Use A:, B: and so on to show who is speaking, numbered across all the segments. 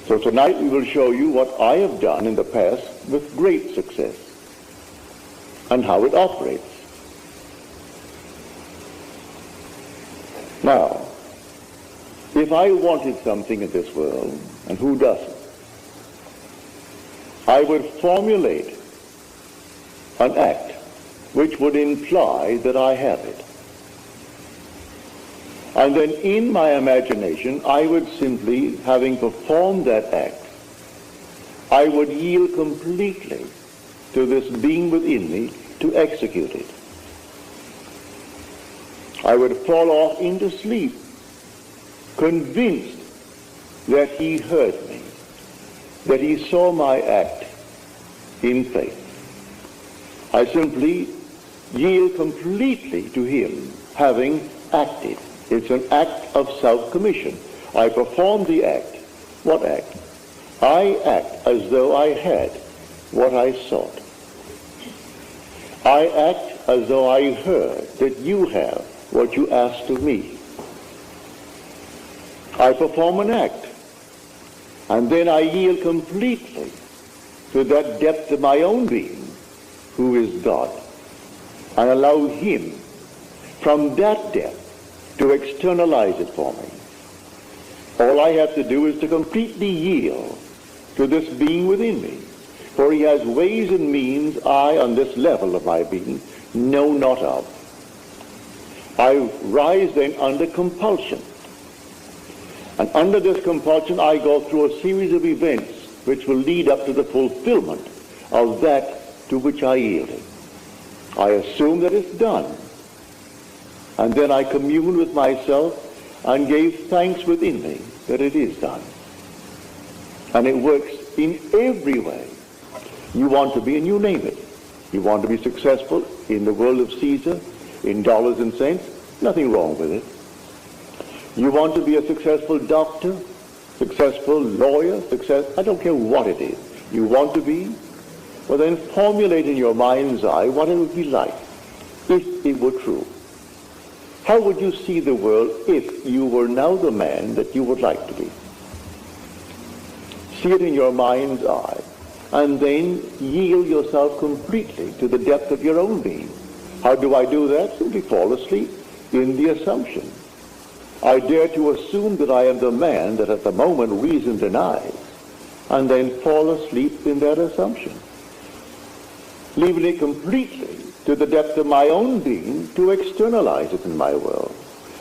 A: So tonight we will show you what I have done in the past with great success and how it operates. Now, if I wanted something in this world, and who doesn't, I would formulate an act which would imply that I have it. And then in my imagination, I would simply, having performed that act, I would yield completely to this being within me to execute it. I would fall off into sleep, convinced that he heard me, that he saw my act in faith. I simply yield completely to him, having acted. It's an act of self-commission. I perform the act. What act? I act as though I had what I sought. I act as though I heard that you have what you asked of me. I perform an act, and then I yield completely to that depth of my own being, who is God, and allow him from that depth to externalize it for me. All I have to do is to completely yield to this being within me, for he has ways and means I, on this level of my being, know not of. I rise then under compulsion. And under this compulsion, I go through a series of events which will lead up to the fulfillment of that to which I yielded. I assume that it's done. And then I commune with myself and gave thanks within me that it is done. And it works in every way you want to be, and you name it. You want to be successful in the world of Caesar, in dollars and cents, nothing wrong with it. You want to be a successful doctor, successful lawyer, I don't care what it is. You want to be? Well, then formulate in your mind's eye what it would be like if it were true. How would you see the world if you were now the man that you would like to be? See it in your mind's eye, and then yield yourself completely to the depth of your own being. How do I do that? Simply fall asleep in the assumption. I dare to assume that I am the man that at the moment reason denies, and then fall asleep in that assumption, leaving it completely to the depth of my own being to externalize it in my world.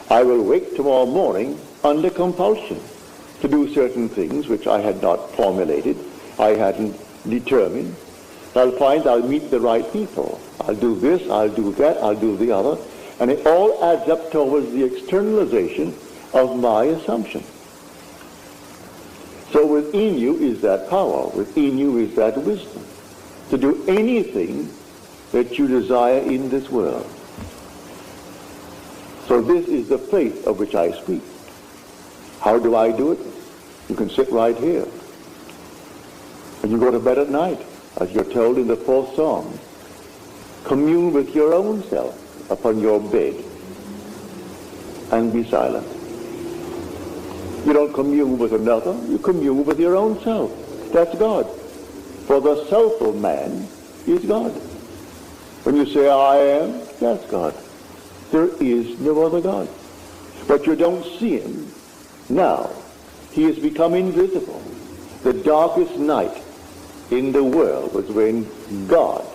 A: I will wake tomorrow morning under compulsion to do certain things which I had not formulated, I hadn't determined. I'll find I'll meet the right people. I'll do this, I'll do that, I'll do the other. And it all adds up towards the externalization of my assumption. So within you is that power, within you is that wisdom to do anything that you desire in this world. So this is the faith of which I speak. How do I do it? You can sit right here. When you go to bed at night, as you're told in the 4th Psalm, commune with your own self upon your bed and be silent. You don't commune with another, you commune with your own self. That's God. For the self of man is God. When you say I am, that's God. There is no other God. But you don't see him now. He has become invisible. The darkest night in the world was when God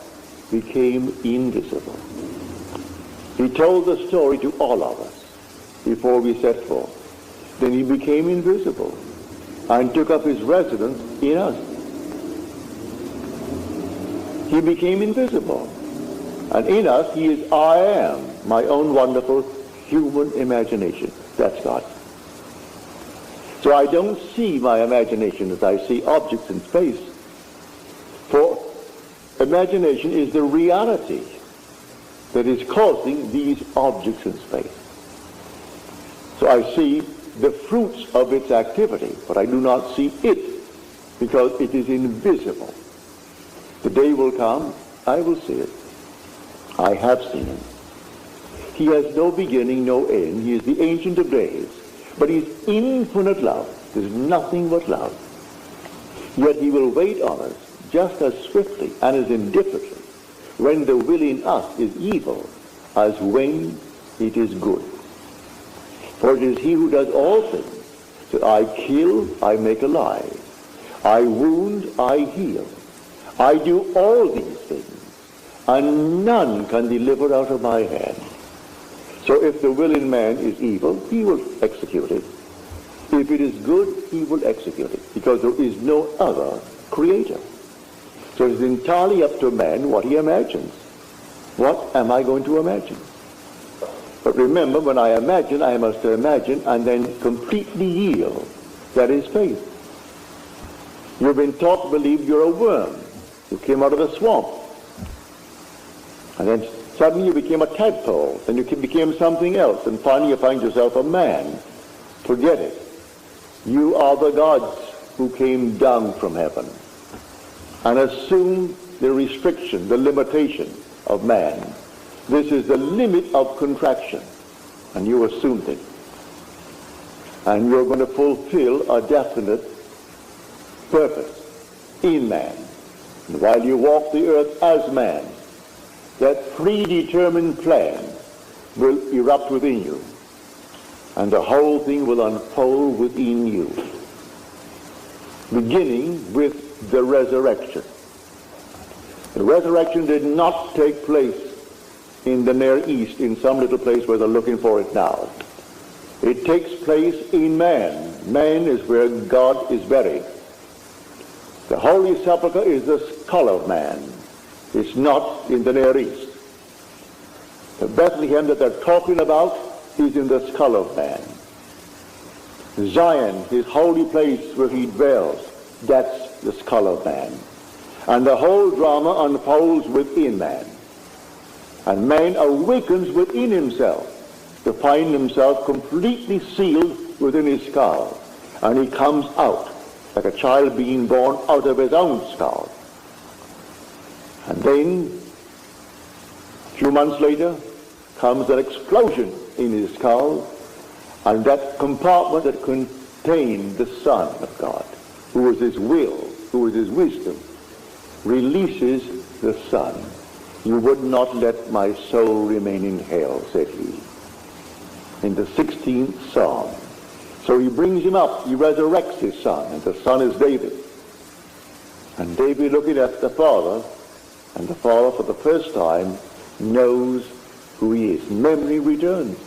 A: became invisible. He told the story to all of us before we set forth. Then he became invisible and took up his residence in us. He became invisible. And in us, he is I am, my own wonderful human imagination. That's God. So I don't see my imagination as I see objects in space. For imagination is the reality that is causing these objects in space. So I see the fruits of its activity, but I do not see it because it is invisible. The day will come, I will see it. I have seen him. He has no beginning, no end. He is the Ancient of Days. But he's infinite love. There's nothing but love. Yet he will wait on us just as swiftly and as indifferently when the will in us is evil as when it is good. For it is he who does all things. So I kill, I make alive. I wound, I heal. I do all these things, and none can deliver out of my hand. So if the will in man is evil, he will execute it. If it is good, he will execute it, because there is no other creator. So it is entirely up to man what he imagines. What am I going to imagine? But remember, when I imagine, I must imagine and then completely yield. That is faith. You've been taught to believe you're a worm. You came out of a swamp. And then suddenly you became a tadpole. Then you became something else. And finally you find yourself a man. Forget it. You are the gods who came down from heaven and assumed the restriction, the limitation of man. This is the limit of contraction, and you assumed it. And you're going to fulfill a definite purpose in man. And while you walk the earth as man, that predetermined plan will erupt within you, and the whole thing will unfold within you, beginning with the resurrection. The resurrection did not take place in the Near East, in some little place where they're looking for it now. It takes place in man. Man is where God is buried. The Holy Sepulchre is the skull of man. It's not in the Near East. The Bethlehem that they're talking about is in the skull of man. Zion, his holy place where he dwells, that's the skull of man. And the whole drama unfolds within man. And man awakens within himself to find himself completely sealed within his skull. And he comes out like a child being born out of his own skull. And then, a few months later, comes an explosion in his skull, and that compartment that contained the Son of God, who was his will, who was his wisdom, releases the Son. You would not let my soul remain in hell, said he, in the 16th Psalm. So he brings him up, he resurrects his son, and the son is David. And David looking at the Father, and the Father for the first time knows who he is. Memory returns.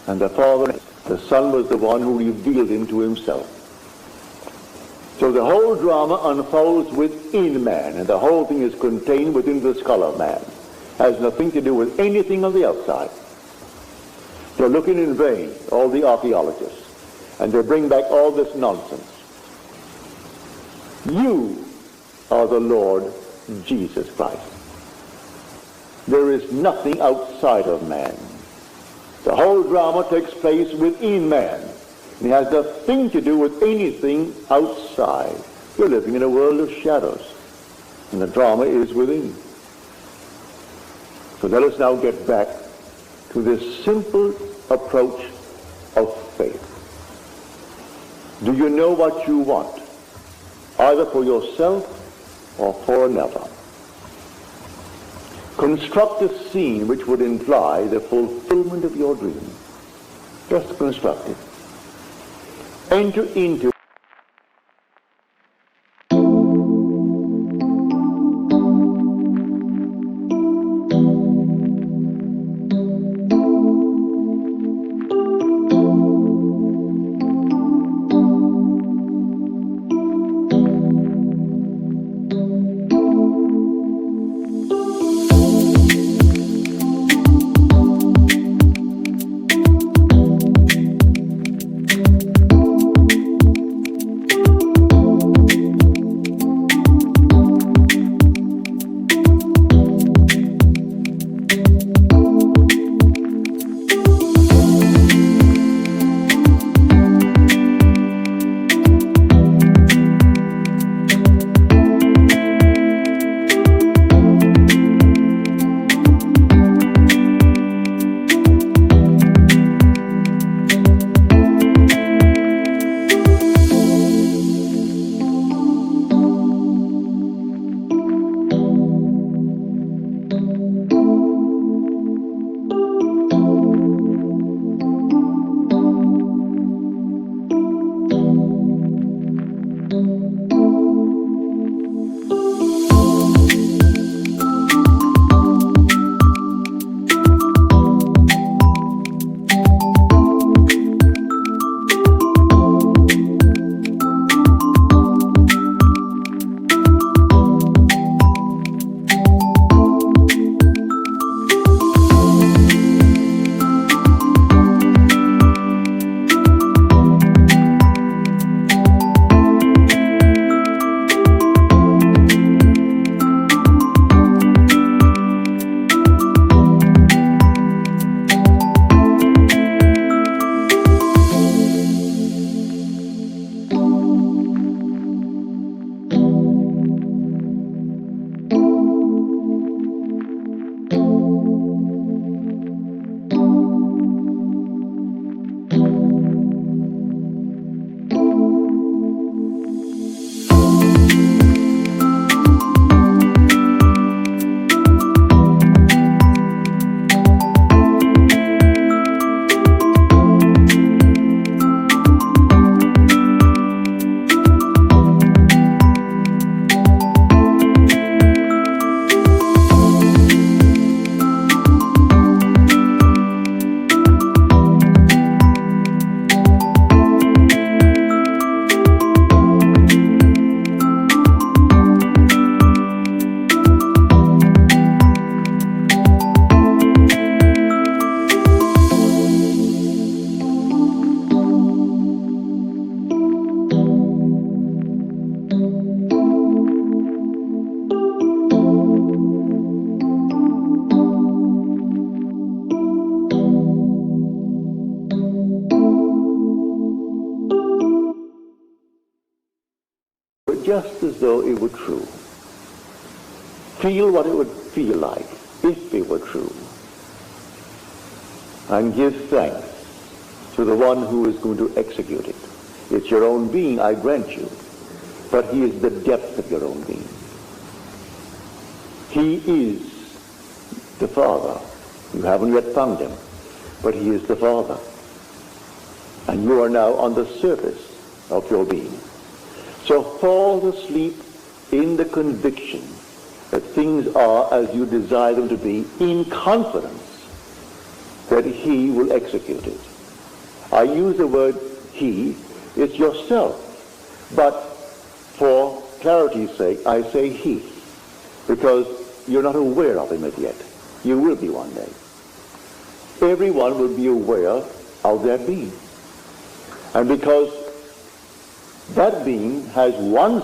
A: And the Father, the Son was the one who revealed him to himself. So the whole drama unfolds within man, and the whole thing is contained within the skull of man. Has nothing to do with anything on the outside. They're looking in vain, all the archaeologists, and they bring back all this nonsense. You are the Lord Jesus Christ. There is nothing outside of man. The whole drama takes place within man. It has nothing to do with anything outside. You're living in a world of shadows, and the drama is within. So let us now get back to this simple approach of faith. Do you know what you want, either for yourself or for another? Construct a scene which would imply the fulfillment of your dream. Just construct it. Enter into just as though it were true. Feel what it would feel like if it were true. And give thanks to the one who is going to execute it. It's your own being, I grant you, but he is the depth of your own being. He is the Father. You haven't yet found him, but he is the Father. And you are now on the surface of your being. So fall asleep in the conviction that things are as you desire them to be, in confidence that he will execute it. I use the word he, it's yourself. But for clarity's sake, I say he, because you're not aware of him as yet. You will be one day. Everyone will be aware of their being. And because that being has one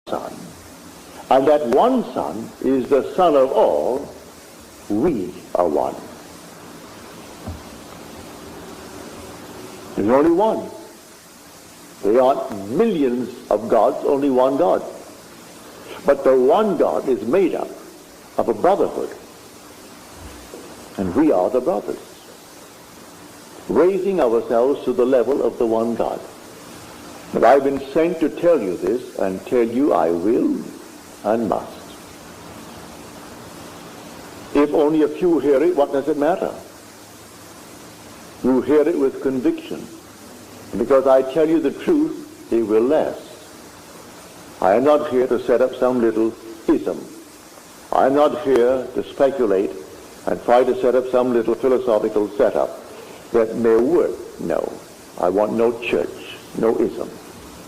A: Son. And that one Son is the Son of all. We are one. There's only one. There aren't millions of gods, only one God. But the one God is made up of a brotherhood. And we are the brothers, raising ourselves to the level of the one God. But I've been sent to tell you this, and tell you I will and must. If only a few hear it, what does it matter? You hear it with conviction. Because I tell you the truth, it will last. I am not here to set up some little ism. I am not here to speculate and try to set up some little philosophical setup that may work. No. I want no church, no ism.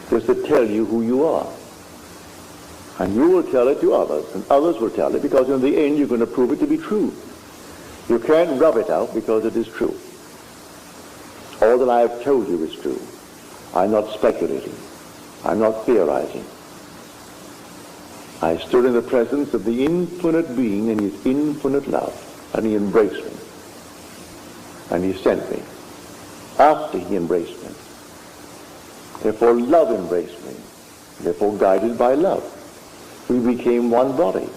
A: just to tell you who you are. And you will tell it to others, and others will tell it, because in the end you're going to prove it to be true. You can't rub it out because it is true. All that I have told you is true. I'm not speculating. I'm not theorizing. I stood in the presence of the infinite being and his infinite love, and he embraced me. And he sent me after he embraced me. Therefore love embraced me. Therefore guided by love, we became one body.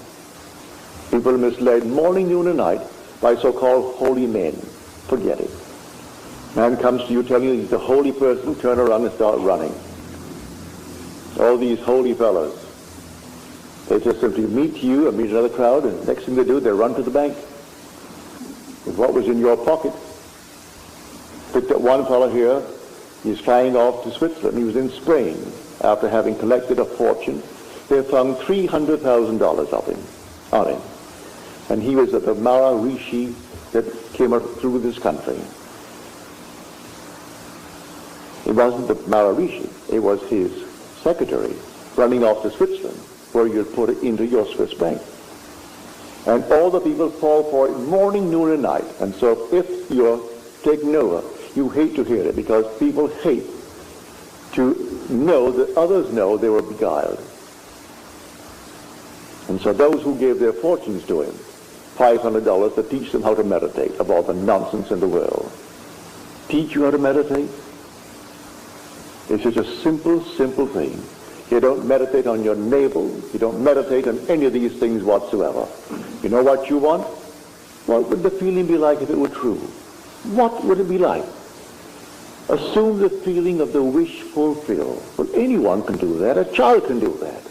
A: People are misled morning, noon, and night by so-called holy men. Forget it. Man comes to you telling you he's a holy person, turn around and start running. All these holy fellows, they just simply meet you and meet another crowd, and next thing they do, they run to the bank with what was in your pocket. Picked up one fellow here, he's flying off to Switzerland. He was in Spain after having collected a fortune. They found $300,000 on him. And he was at the Maharishi that came through this country. It wasn't the Maharishi, it was his secretary running off to Switzerland, where you'd put it into your Swiss bank. And all the people fall for it morning, noon, and night. And so if you're taken over, you hate to hear it, because people hate to know that others know they were beguiled. And so those who gave their fortunes to him, $500 to teach them how to meditate about the nonsense in the world. Teach you how to meditate? It's just a simple, simple thing. You don't meditate on your navel. You don't meditate on any of these things whatsoever. You know what you want? What would the feeling be like if it were true? What would it be like? Assume the feeling of the wish fulfilled. Well, anyone can do that. A child can do that.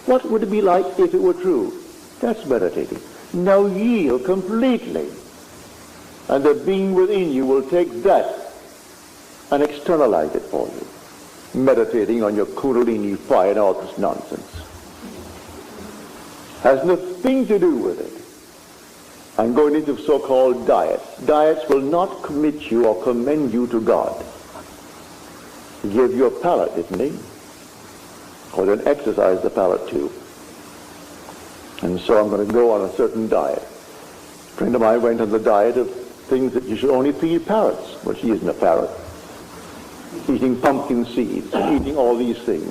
A: What would it be like if it were true? That's meditating. Now yield completely. And the being within you will take that and externalize it for you. Meditating on your Kundalini fire and all this nonsense. Has nothing to do with it. I'm going into so-called diets. Diets will not commit you or commend you to God. He gave you a palate, didn't he? Or then exercise the palate too. And so I'm going to go on a certain diet. A friend of mine went on the diet of things that you should only feed parrots. Well, she isn't a parrot. Eating pumpkin seeds, eating all these things.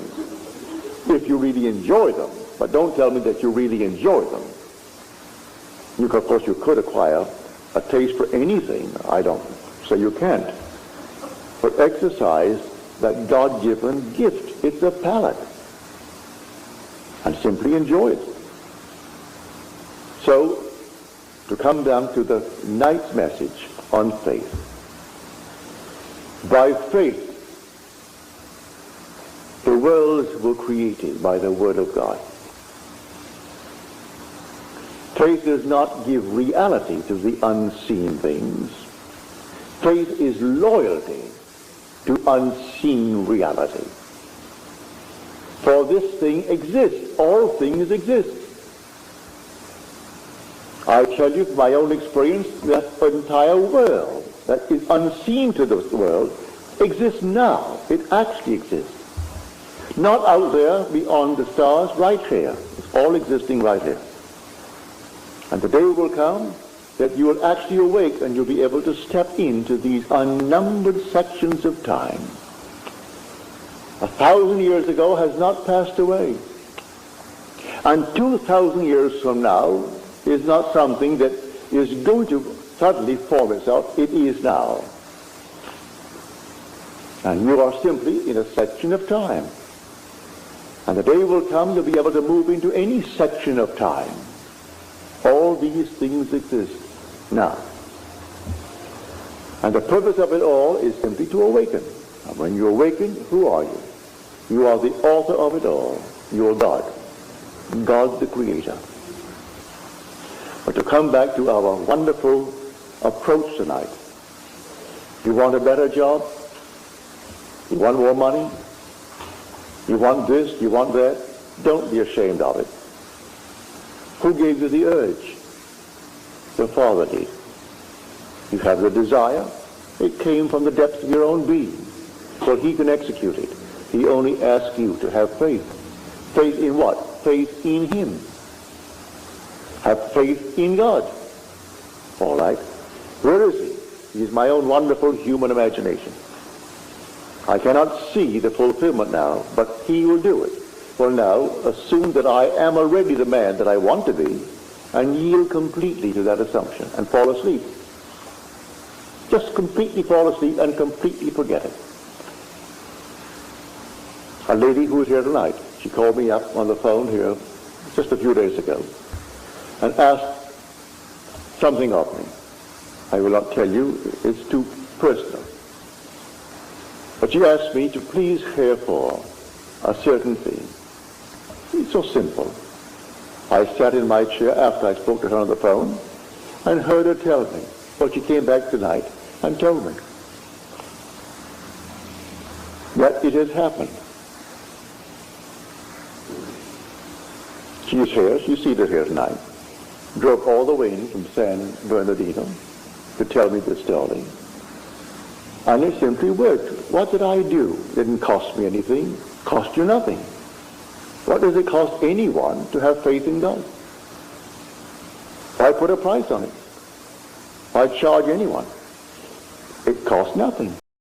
A: If you really enjoy them, but don't tell me that you really enjoy them. Of course, you could acquire a taste for anything. I don't say you can't. But exercise that God-given gift. It's a palate. And simply enjoy it. So, to come down to the night's message on faith. By faith, the worlds were created by the Word of God. Faith does not give reality to the unseen things. Faith is loyalty to unseen reality. For this thing exists. All things exist. I tell you from my own experience that the entire world that is unseen to this world exists now. It actually exists. Not out there beyond the stars, right here. It's all existing right here. And the day will come that you will actually awake and you'll be able to step into these unnumbered sections of time. 1,000 years ago has not passed away. And 2,000 years from now is not something that is going to suddenly form itself. It is now. And you are simply in a section of time. And the day will come you'll be able to move into any section of time. All these things exist now. And the purpose of it all is simply to awaken. And when you awaken, who are you? You are the author of it all. You are God. God the Creator. But to come back to our wonderful approach tonight. You want a better job? You want more money? You want this? You want that? Don't be ashamed of it. Who gave you the urge? The Father did. You have the desire. It came from the depths of your own being. So He can execute it. He only asks you to have faith. Faith in what? Faith in him. Have faith in God. All right. Where is he? He is my own wonderful human imagination. I cannot see the fulfillment now, but he will do it. Well, now, assume that I am already the man that I want to be, and yield completely to that assumption and fall asleep. Just completely fall asleep and completely forget it. A lady who was here tonight, she called me up on the phone here just a few days ago and asked something of me. I will not tell you, it's too personal. But she asked me to please care for a certain thing. It's so simple. I sat in my chair after I spoke to her on the phone and heard her tell me. Well, she came back tonight and told me that it has happened. She is here. You see her here tonight. Drove all the way in from San Bernardino to tell me this story. And it simply worked. What did I do? It didn't cost me anything. Cost you nothing. What does it cost anyone to have faith in God? Why put a price on it? Why charge anyone? It costs nothing.